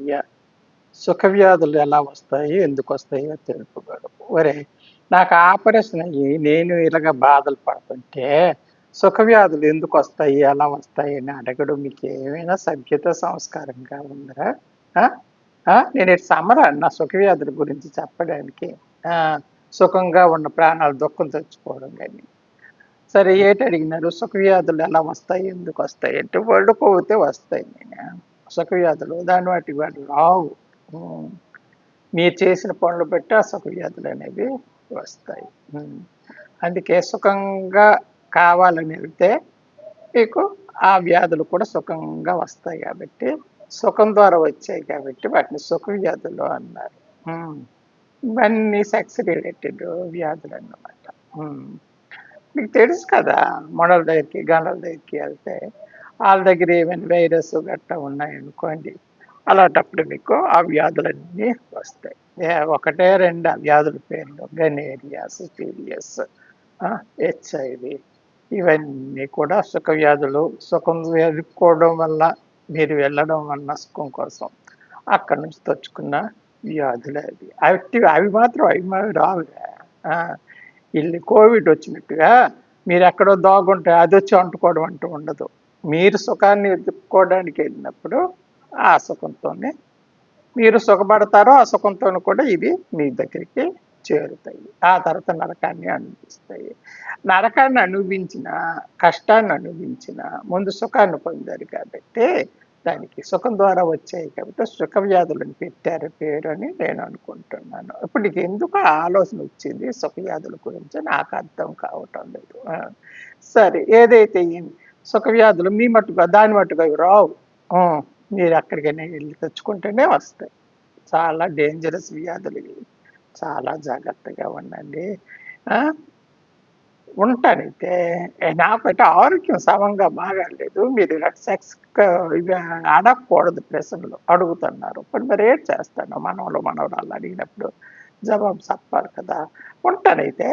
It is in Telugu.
అయ్యా, సుఖ వ్యాధులు ఎలా వస్తాయి, ఎందుకు వస్తాయో తెలుపుగలవు. ఒరే, నాకు ఆపరేషన్ అయ్యి నేను ఇలాగ బాధలు పడుతుంటే సుఖ వ్యాధులు ఎందుకు వస్తాయి, ఎలా వస్తాయి అని అడగడం మీకు ఏమైనా సభ్యత సంస్కారంగా ఉందా? ఆ? నేను ఇటు సమ్మరా నా సుఖ వ్యాధుల గురించి చెప్పడానికి? ఆ, సుఖంగా ఉన్న ప్రాణాలు దుఃఖం తెచ్చుకోవడం కానీ. సరే, ఏటి అడిగినారు? సుఖ వ్యాధులు ఎలా వస్తాయి, ఎందుకు వస్తాయి అంటే వండుకోతే వస్తాయి. నేను సుఖ వ్యాధులు దాని వాటి రావు. ఉమ్. మీరు చేసిన పనులు బట్టి ఆ సుఖ వ్యాధులు అనేవి వస్తాయి. అందుకే సుఖంగా కావాలని వెళ్తే మీకు ఆ వ్యాధులు కూడా సుఖంగా వస్తాయి. కాబట్టి సుఖం ద్వారా వచ్చాయి కాబట్టి వాటిని సుఖ వ్యాధులు అన్నారు. ఉమ్. ఇవన్నీ సెక్స్ రిలేటెడ్ వ్యాధులు అన్నమాట. మీకు తెలుసు కదా, మొడల దగ్గరికి గండల దగ్గరికి వెళ్తే వాళ్ళ దగ్గర ఏమైనా వైరస్ గట్టా ఉన్నాయనుకోండి, అలాంటప్పుడు మీకు ఆ వ్యాధులన్నీ వస్తాయి. ఒకటే రెండు వ్యాధుల పేర్లు: గనేరియా, సిఫిలియస్, హెచ్ఐవి. ఇవన్నీ కూడా సుఖ వ్యాధులు. సుఖం వెతుక్కోవడం వల్ల, మీరు వెళ్ళడం వల్ల సుఖం కోసం అక్కడి నుంచి తెచ్చుకున్న వ్యాధులు అవి మాత్రం అవి రావుగా. ఇల్లు కోవిడ్ వచ్చినట్టుగా మీరు ఎక్కడో దాగుంటే అది వచ్చి అంటుకోవడం అంటూ ఉండదు. మీరు సుఖాన్ని వెతుక్కోవడానికి వెళ్ళినప్పుడు ఆ సుఖంతోనే మీరు సుఖపడతారో, ఆ సుఖంతో కూడా ఇవి మీ దగ్గరికి చేరుతాయి. ఆ తర్వాత నరకాన్ని అనుభవిస్తాయి. నరకాన్ని అనుభవించిన, కష్టాన్ని అనుభవించిన ముందు సుఖాన్ని పొందారు కాబట్టి దానికి సుఖం ద్వారా వచ్చాయి కాబట్టి సుఖ వ్యాధులను పెట్టారు పేరు అని నేను అనుకుంటున్నాను. ఇప్పుడు నీకు ఎందుకు ఆలోచన వచ్చింది సుఖ వ్యాధుల గురించి నాకు అర్థం కావటం లేదు. సరే, ఏదైతే సుఖ వ్యాధులు మీ మట్టుగా దాని మట్టుగా రావు. మీరు ఎక్కడికైనా వెళ్ళి తెచ్చుకుంటేనే వస్తాయి. చాలా డేంజరస్ వ్యాధులు ఇవి. చాలా జాగ్రత్తగా ఉండండి. ఉంటానైతే నాకైతే ఆరోగ్యం సమంగా బాగాలేదు. మీరు సెక్స్ ఇవి అడగకూడదు, ప్రశ్నలు అడుగుతున్నారు. మరి ఏం చేస్తాను? మనవరాళ్ళు అడిగినప్పుడు జవాబు చెప్పాలి కదా. ఉంటానైతే.